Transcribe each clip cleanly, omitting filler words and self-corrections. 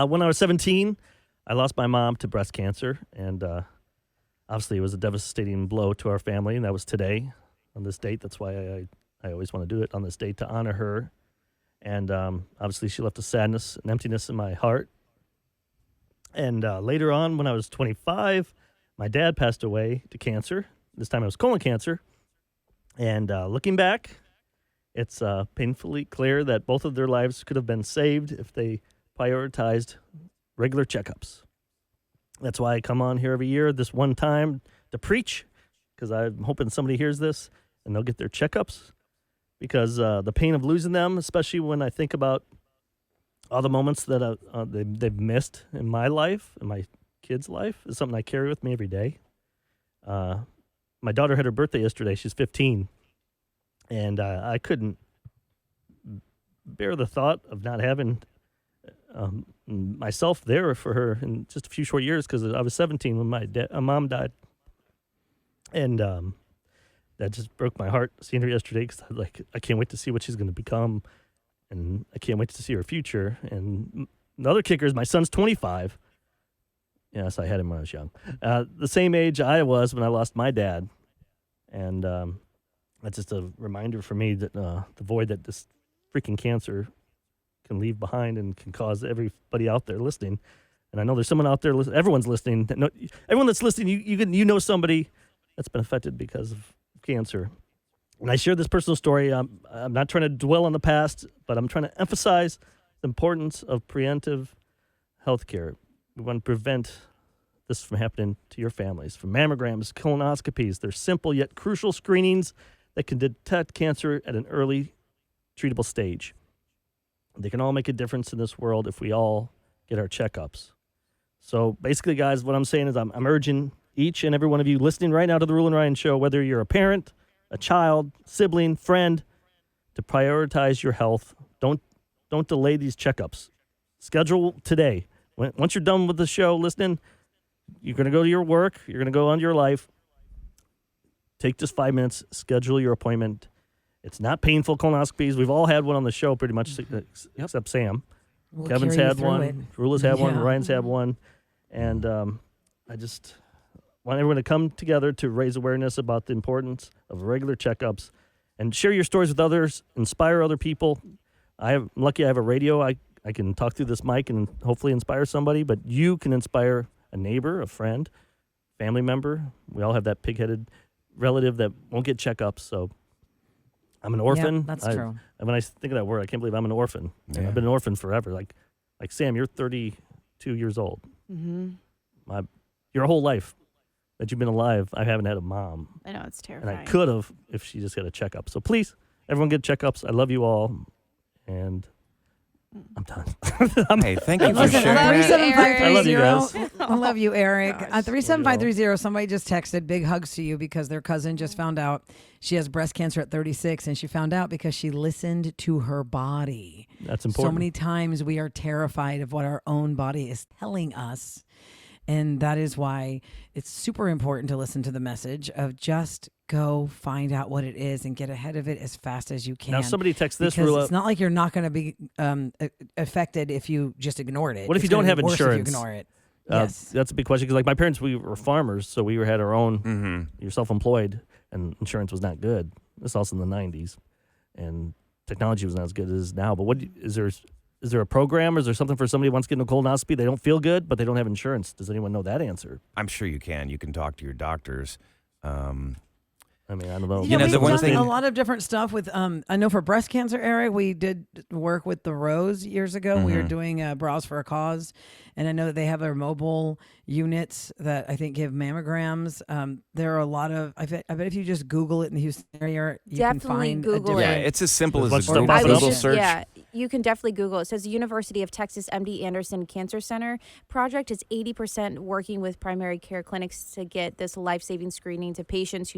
When I was 17, I lost my mom to breast cancer, and obviously it was a devastating blow to our family, and that was today, on this date. That's why I always want to do it on this date to honor her. And obviously she left a sadness and emptiness in my heart. And later on, when I was 25, my dad passed away to cancer. This time it was colon cancer. And looking back, it's painfully clear that both of their lives could have been saved if they prioritized regular checkups. That's why I come on here every year, this one time, to preach, because I'm hoping somebody hears this and they'll get their checkups. Because the pain of losing them, especially when I think about all the moments that they've missed in my life, in my kid's life, is something I carry with me every day. My daughter had her birthday yesterday. She's 15. And I couldn't bear the thought of not having myself there for her in just a few short years, because I was 17 when my mom died. And that just broke my heart seeing her yesterday, because I can't wait to see what she's going to become, and I can't wait to see her future. And the other kicker is my son's 25. Yes, I had him when I was young. The same age I was when I lost my dad. And that's just a reminder for me that the void that this freaking cancer can leave behind and can cause everybody out there listening. And I know there's someone out there, everyone's listening. Everyone that's listening, you know somebody that's been affected because of cancer. And I share this personal story. I'm not trying to dwell on the past, but I'm trying to emphasize the importance of preventive health care. We want to prevent this from happening to your families. From mammograms, colonoscopies, they're simple yet crucial screenings that can detect cancer at an early treatable stage. They can all make a difference in this world if we all get our checkups. So basically, guys, what I'm saying is I'm urging each and every one of you listening right now to the Roula and Ryan Show, whether you're a parent, a child, sibling, friend, to prioritize your health. Don't delay these checkups. Schedule today. Once you're done with the show listening, you're going to go to your work. You're going to go on to your life. Take just 5 minutes. Schedule your appointment. It's not painful colonoscopies. We've all had one on the show pretty much, except Sam. We'll Kevin's had one. Roula's had one. Ryan's had one. And I just want everyone to come together to raise awareness about the importance of regular checkups and share your stories with others, inspire other people. I'm lucky I have a radio. I can talk through this mic and hopefully inspire somebody, but you can inspire a neighbor, a friend, family member. We all have that pig-headed relative that won't get checkups, so I'm an orphan. Yeah, that's true. And when I think of that word, I can't believe I'm an orphan. Yeah. I've been an orphan forever. Like Sam, you're 32 years old. Mm-hmm. Your whole life that you've been alive, I haven't had a mom. I know, it's terrifying. And I could have if she just got a checkup. So please, everyone get checkups. I love you all. And I'm done. Hey, thank you for sharing. I love you guys. I love you, Eric. 37530, somebody just texted big hugs to you because their cousin just found out she has breast cancer at 36, and she found out because she listened to her body. That's important. So many times we are terrified of what our own body is telling us, and that is why it's super important to listen to the message of just go find out what it is and get ahead of it as fast as you can. Now, somebody text this, because Roula. it's not like you're not going to be affected if you just ignored it. What if you don't have insurance? If you ignore it. Yes. That's a big question, because my parents, we were farmers, so we had our own, you're self-employed, and insurance was not good. This is also in the 90s, and technology was not as good as it is now. But is there a program, or is there something for somebody who wants to get a colonoscopy? They don't feel good, but they don't have insurance. Does anyone know that answer? I'm sure you can. You can talk to your doctors. I mean, I don't know. We've done a lot of different stuff with, I know for breast cancer, Eric, we did work with the Rose years ago. We were doing Bras for a Cause. And I know that they have their mobile units that I think give mammograms. There are a lot of, I bet if you just Google it in the Houston area, you definitely can find Google Yeah, it's as simple as a I Google search. Yeah, you can definitely Google. It says the University of Texas MD Anderson Cancer Center project is 80% working with primary care clinics to get this life-saving screening to patients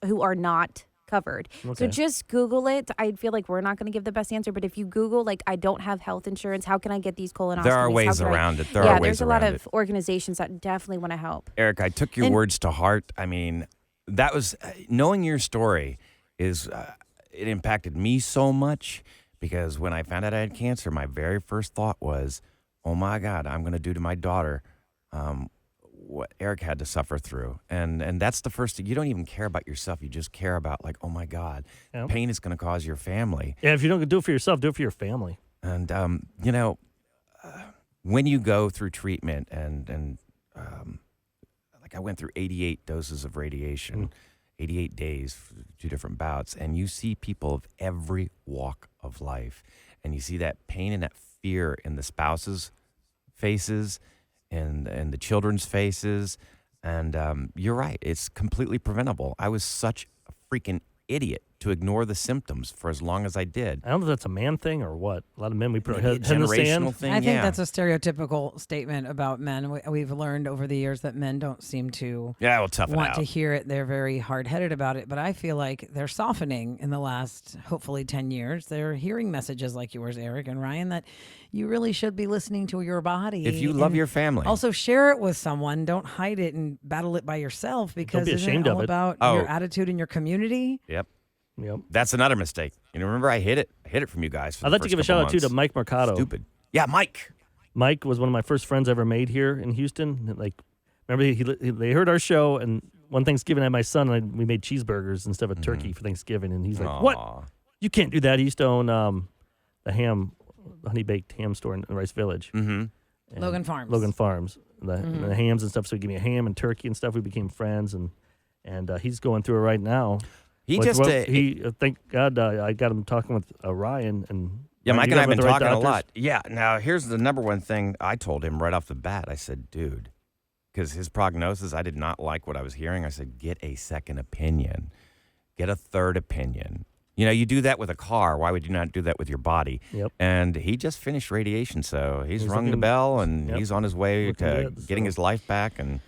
who are not covered. Okay. So just Google it. I feel like we're not going to give the best answer, but if you Google, like, I don't have health insurance, how can I get these colonoscopies? There are ways around it. There's a lot of organizations that definitely want to help. Eric, I took your words to heart. I mean, that was, knowing your story is, it impacted me so much, because when I found out I had cancer, my very first thought was, oh my God, I'm going to do to my daughter what Eric had to suffer through. And that's the first thing. You don't even care about yourself. You just care about like, oh my God, Yep. pain is going to cause your family. Yeah, if you don't do it for yourself, do it for your family. And, when you go through treatment and like I went through 88 doses of radiation, 88 days, 2 different bouts, and you see people of every walk of life, and you see that pain and that fear in the spouses' faces and the children's faces, and you're right, it's completely preventable. I was such a freaking idiot to ignore the symptoms for as long as I did. I don't know if that's a man thing or what. A lot of men, we put our Maybe a head in the sand. generational thing. I think yeah. that's a stereotypical statement about men. We've learned over the years that men don't seem to Yeah, we'll tough it want out. to hear it. They're very hard-headed about it, but I feel like they're softening in the last, hopefully, 10 years. They're hearing messages like yours, Eric and Ryan, that you really should be listening to your body. If you love and your family. also share it with someone. Don't hide it and battle it by yourself, because be isn't ashamed it of all it. about Oh. your attitude in your community? Yep. Yep. That's another mistake. Remember I hid it from you guys. For I'd the like to first give a couple shout out too to months. Mike Mercado. Stupid. Yeah, Mike. Mike was one of my first friends I ever made here in Houston. Like, remember they heard our show, and one Thanksgiving I had my son and we made cheeseburgers instead of turkey for Thanksgiving, and he's like, "What? Aw. You can't do that." He used to own the honey baked ham store in Rice Village, Mm-hmm. and Logan Farms. Logan Farms, the hams and stuff. So he gave me a ham and turkey and stuff. We became friends, and he's going through it right now. Thank God I got him talking with Ryan and. Yeah, Mike you and I got have been with the right talking a doctors? lot. Yeah, now here's the number one thing I told him right off the bat. I said, dude, because his prognosis, I did not like what I was hearing. I said, get a second opinion, get a third opinion. You do that with a car. Why would you not do that with your body? Yep. And he just finished radiation, so he's rung the looking- bell, and yep. he's on his way Looking to good, getting so. his life back. And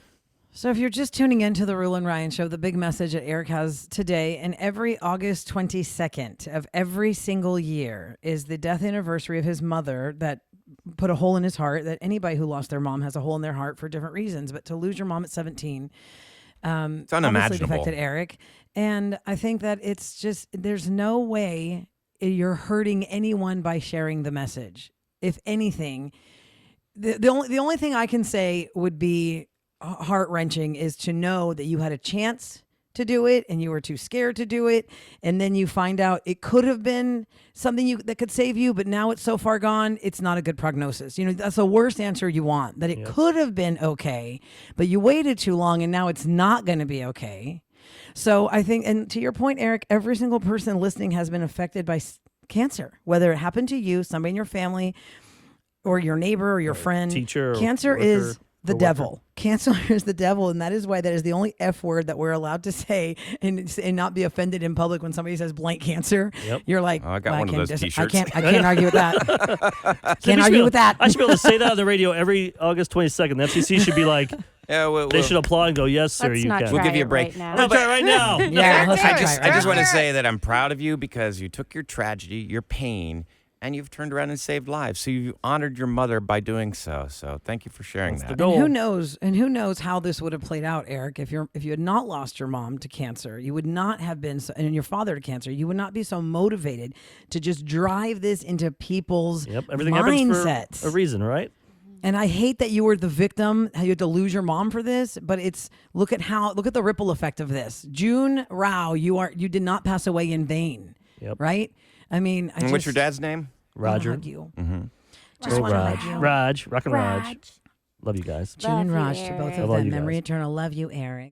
So if you're just tuning into the Roula and Ryan show, the big message that Eric has today, and every August 22nd of every single year is the death anniversary of his mother that put a hole in his heart, that anybody who lost their mom has a hole in their heart for different reasons. But to lose your mom at 17, it's obviously unimaginable. affected Eric. And I think that it's just, there's no way you're hurting anyone by sharing the message. If anything, the only thing I can say would be heart-wrenching is to know that you had a chance to do it and you were too scared to do it, and then you find out it could have been something that could save you, but now it's so far gone, it's not a good prognosis. That's the worst answer you want, that it could have been okay, but you waited too long and now it's not going to be okay. So I think, and to your point, Eric, every single person listening has been affected by cancer, whether it happened to you, somebody in your family, or your neighbor or your friend. teacher or Cancer worker is the or devil. Cancer is the devil, and that is why that is the only F word that we're allowed to say and not be offended in public when somebody says blank cancer. Yep. You're like, Oh, I got well, one of can't those dis- I t-shirts. can't argue with that. I Can't should argue be with that. I should be able to say that on the radio every August 22nd. The FCC should be like, Yeah, they should applaud and go, "Yes, sir, Let's you not can." try We'll give you a it break. right now. I'm gonna try it right now. Yeah, let's not I try it. just want to say that I'm proud of you because you took your tragedy, your pain, and you've turned around and saved lives. So you honored your mother by doing so. So thank you for sharing That's that. the And goal. who knows how this would have played out, Eric? If you had not lost your mom to cancer, you would not have been, and your father to cancer, you would not be so motivated to just drive this into people's Yep, everything happens mindsets. for a reason, right? And I hate that you were the victim, how you had to lose your mom for this, but look at the ripple effect of this. June Rao, you did not pass away in vain. Yep. Right? I mean, And what's your dad's name? Roger. Hug you. Just Go wanna Raj. hug you. Raj. Rock and Raj. Raj. Love you guys. June and Love you, Raj to both Eric. of Love them. you Memory guys. eternal. Love you, Eric.